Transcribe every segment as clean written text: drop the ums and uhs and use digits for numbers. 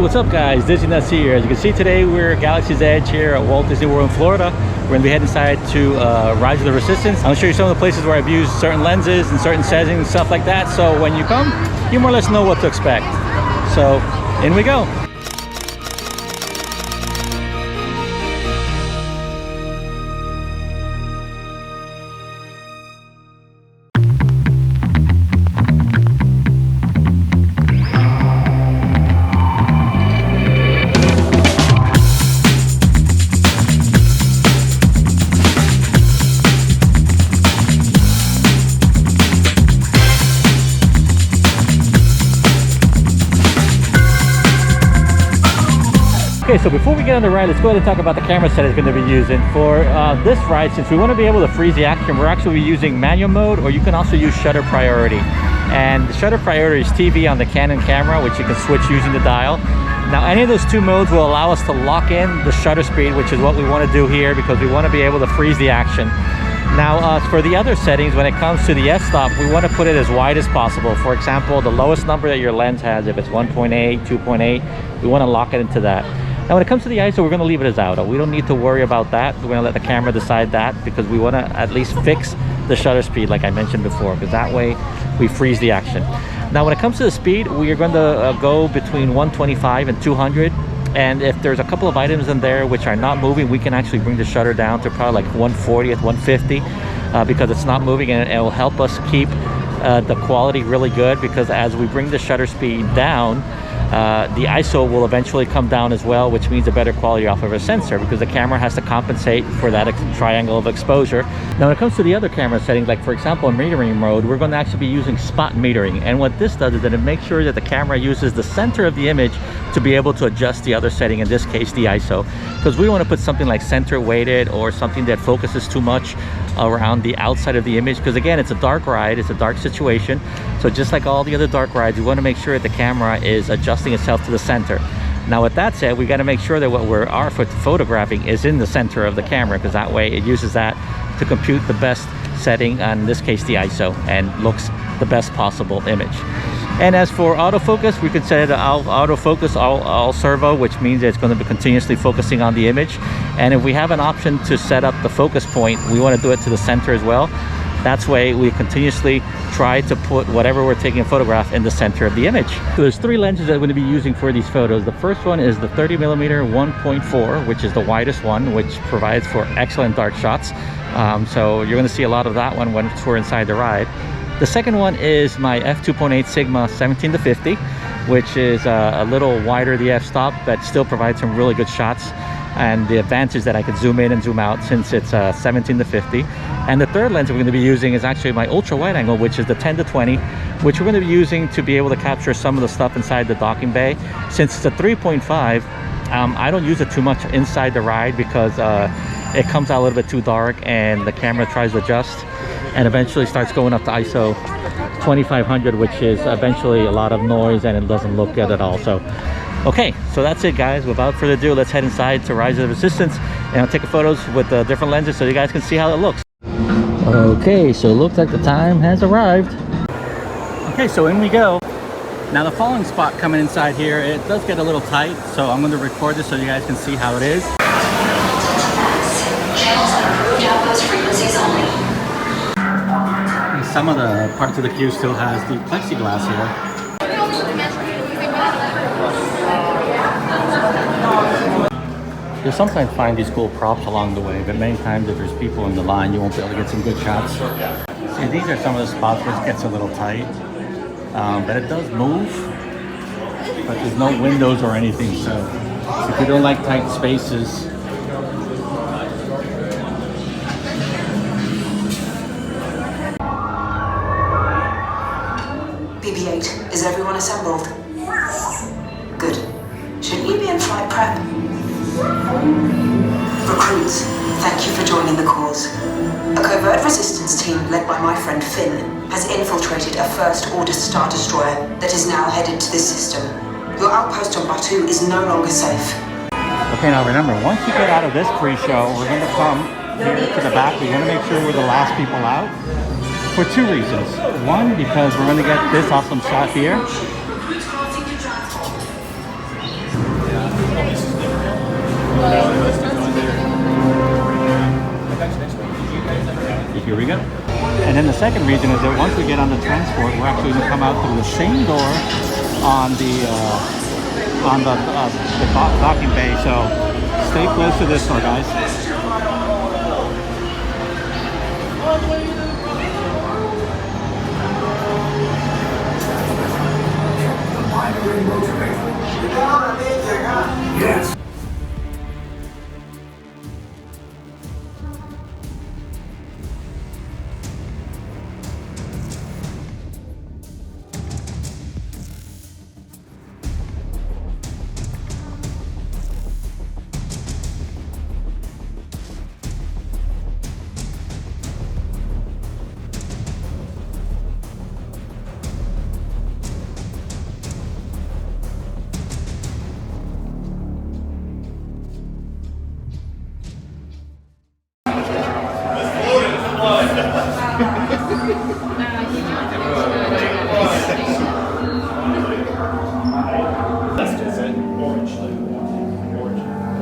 what's up guys, Dizziness here. As you can see today we're at Galaxy's Edge here at Walt Disney World in Florida. We're going to be heading inside to Rise of the Resistance. I'm going to show you some of the places where I've used certain lenses and certain settings and stuff like that, so when you come you more or less know what to expect. So in we go. Okay, so before we get on the ride, let's go ahead and talk about the camera set it's going to be using. For this ride, since we want to be able to freeze the action, we're actually using manual mode, or you can also use shutter priority. And the shutter priority is TV on the Canon camera, which you can switch using the dial. Now, any of those two modes will allow us to lock in the shutter speed, which is what we want to do here because we want to be able to freeze the action. Now, for the other settings, when it comes to the f-stop, we want to put it as wide as possible. For example, the lowest number that your lens has, if it's 1.8, 2.8, we want to lock it into that. Now, when it comes to the ISO, we're going to leave it as auto. We don't need to worry about that. We're going to let the camera decide that because we want to at least fix the shutter speed like I mentioned before, because that way we freeze the action. Now, when it comes to the speed, we are going to go between 125 and 200. And if there's a couple of items in there which are not moving, we can actually bring the shutter down to probably like 140th, 150 because it's not moving, and it will help us keep the quality really good, because as we bring the shutter speed down, the ISO will eventually come down as well, which means a better quality off of a sensor because the camera has to compensate for that triangle of exposure. Now, when it comes to the other camera settings, like for example in metering mode, we're going to actually be using spot metering. And what this does is that it makes sure that the camera uses the center of the image to be able to adjust the other setting, in this case the ISO, because we want to put something like center weighted or something that focuses too much around the outside of the image, because again, it's a dark ride, it's a dark situation. So just like all the other dark rides, we want to make sure that the camera is adjusting itself to the center. Now, with that said, we got to make sure that what we're photographing is in the center of the camera, because that way it uses that to compute the best setting, in this case the ISO, and looks the best possible image. And as for autofocus, we could set it autofocus all servo, which means it's going to be continuously focusing on the image. And if we have an option to set up the focus point, we want to do it to the center as well. That's way we continuously try to put whatever we're taking a photograph in the center of the image. So there's three lenses that I'm going to be using for these photos. The first one is the 30mm 1.4, which is the widest one, which provides for excellent dark shots. So you're going to see a lot of that one once we're inside the ride. The second one is my f2.8 Sigma 17-50, which is a little wider the f-stop, but still provides some really good shots. And the advantage is that I can zoom in and zoom out since it's 17-50. And the third lens we're going to be using is actually my ultra-wide angle, which is the 10-20, which we're going to be using to be able to capture some of the stuff inside the docking bay. Since it's a 3.5, I don't use it too much inside the ride because it comes out a little bit too dark and the camera tries to adjust and eventually starts going up to ISO 2500, which is eventually a lot of noise and it doesn't look good at all. So okay, so that's it guys. Without further ado, let's head inside to Rise of the Resistance and I'll take photos with the different lenses so you guys can see how it looks. Okay, so it looks like the time has arrived. Okay, so in we go. Now the falling spot coming inside here, it does get a little tight, so I'm going to record this so you guys can see how it is. Some of the parts of the queue still has the plexiglass here. You'll sometimes find these cool props along the way, but many times if there's people in the line, you won't be able to get some good shots. See, these are some of the spots where it gets a little tight, but it does move, but there's no windows or anything, so if you don't like tight spaces, BB-8, is everyone assembled? Good. Shouldn't you be in flight prep? Recruits, thank you for joining the cause. A covert resistance team led by my friend Finn has infiltrated a first-order Star Destroyer that is now headed to this system. Your outpost on Batu is no longer safe. Okay, now remember, once you get out of this pre-show, we're going to come here to the back. We want to make sure we're the last people out. For two reasons. One, because we're going to get this awesome shot here. then the second reason is that once we get on the transport, we're actually going to come out through the same door on the docking bay. So stay close to this door, guys. Yes.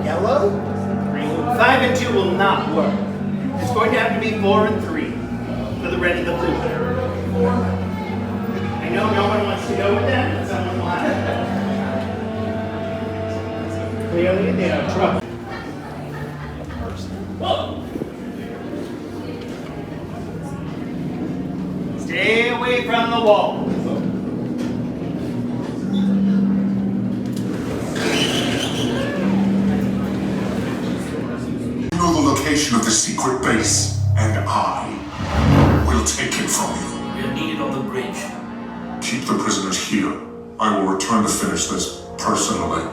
Yellow? 5 and 2 will not work. It's going to have to be 4 and 3 for the red and the blue. I know no one wants to go with them, but someone wants. Clearly, they are trouble. Stay away from the wall. Know the location of the secret base, and I will take it from you. You're needed on the bridge. Keep the prisoners here. I will return to finish this personally.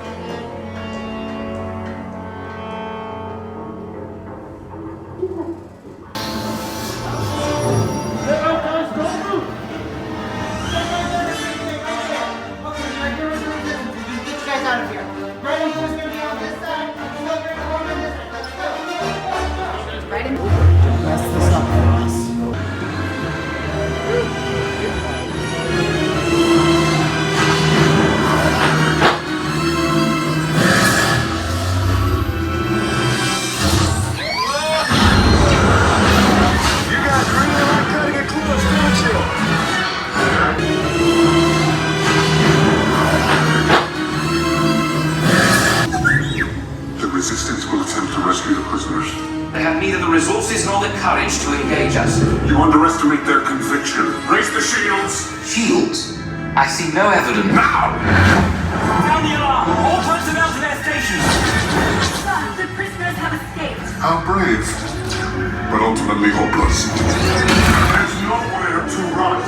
They have neither the resources nor the courage to engage us. You underestimate their conviction. Raise the shields! Shields? I see no evidence. Now! Sound the alarm! All personnel to their stations! Sir, the prisoners have escaped. How brave, but ultimately hopeless. There's nowhere to run.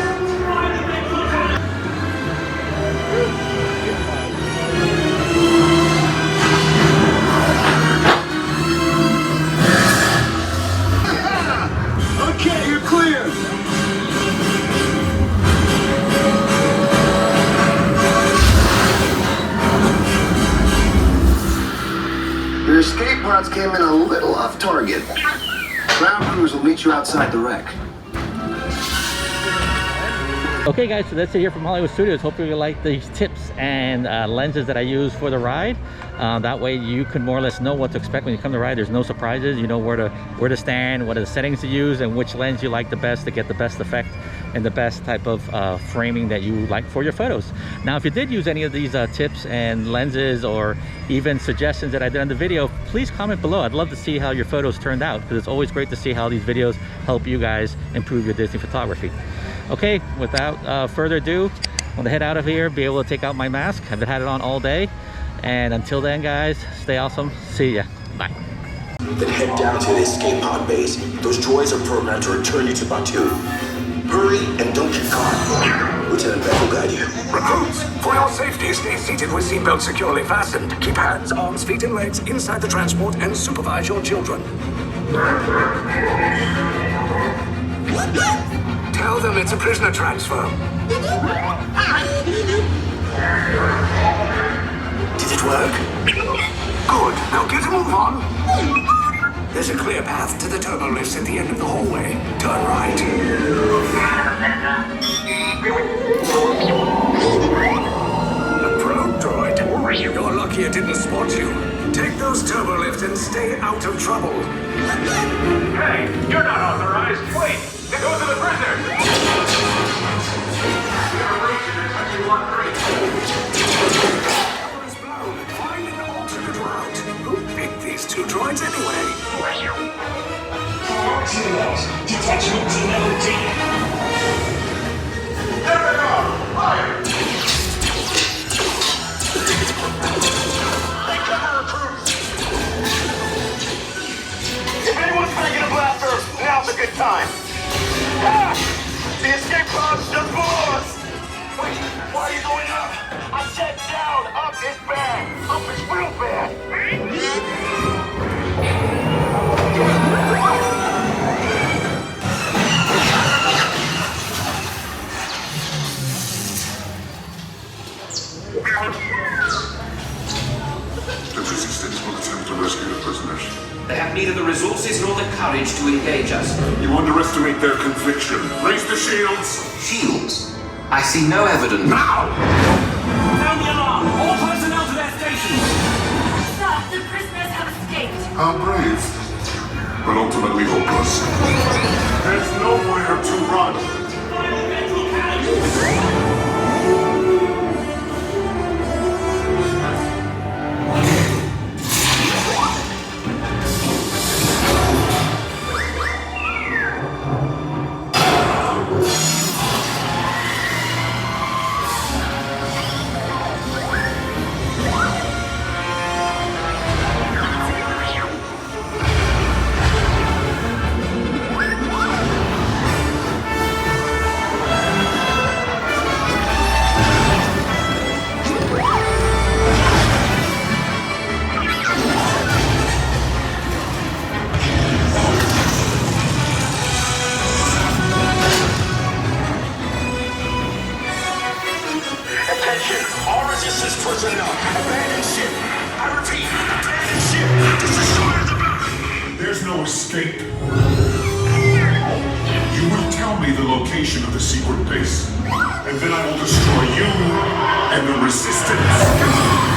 Okay, you're clear. Your escape pods came in a little off target. Ground crews will meet you outside the wreck. Okay guys, so that's it here from Hollywood Studios. Hopefully you like these tips and lenses that I use for the ride. That way you can more or less know what to expect when you come to ride. There's no surprises. You know where to stand, what are the settings to use, and which lens you like the best to get the best effect and the best type of framing that you like for your photos. Now if you did use any of these tips and lenses or even suggestions that I did on the video, please comment below. I'd love to see how your photos turned out, because it's always great to see how these videos help you guys improve your Disney photography. Okay, without further ado, I'm gonna head out of here, be able to take out my mask. I've had it on all day. And until then, guys, stay awesome. See ya. Bye. Then head down to the escape pod base. Those droids are programmed to return you to Batu. Hurry and don't get caught. Lieutenant Beck will guide you. Recruits, for your safety, stay seated with seatbelts securely fastened. Keep hands, arms, feet, and legs inside the transport and supervise your children. Tell them it's a prisoner transfer. Did it work? Good. Now get a move on. There's a clear path to the turbo lifts at the end of the hallway. Turn right. A probe droid. You're lucky it didn't spot you. Take those turbo lifts and stay out of trouble. Hey, you're not authorized. Wait, those are the prisoners. Cover is blown. Find an alternate route. Who picked these two droids anyway? Detachment team LD. There they are! Fire! If anyone's gonna get a blaster, now's a good time. Ah! The escape pod's just below us! Wait, why are you going up? I said down! Up is bad! Up is real bad! The resistance will attempt to rescue the prisoners. They have neither the resources nor the courage to engage us. You underestimate their conviction. Raise the shields! Shields? I see no evidence. Now! Sound the alarm! All personnel to their stations! Sir, the prisoners have escaped. How brave, but ultimately hopeless. There's nowhere to run. Personnel, abandon ship. I repeat, abandon ship. Destroy the building. There's no escape. You will tell me the location of the secret base, and then I will destroy you and the resistance.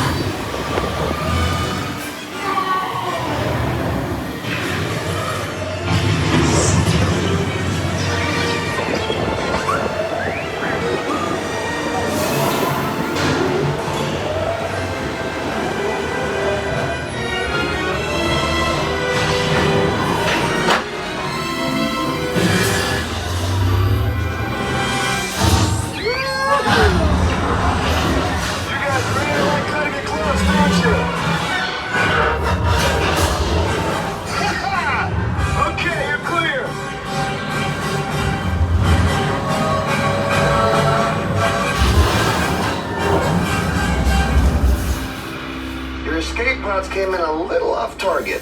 Came in a little off target.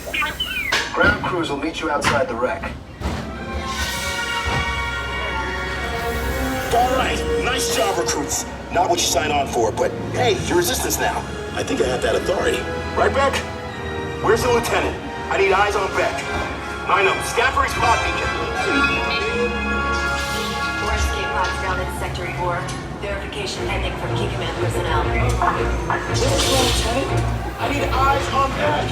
Ground crews will meet you outside the wreck. All right, nice job, recruits. Not what you signed on for, but hey, you're resistance now. I think I have that authority. Right, Beck? Where's the lieutenant? I need eyes on Beck. I know, Scaffery spot beacon. More escape pods down in Sector 4. Verification pending from Key Command personnel. Where's the lieutenant? I need eyes on Beck.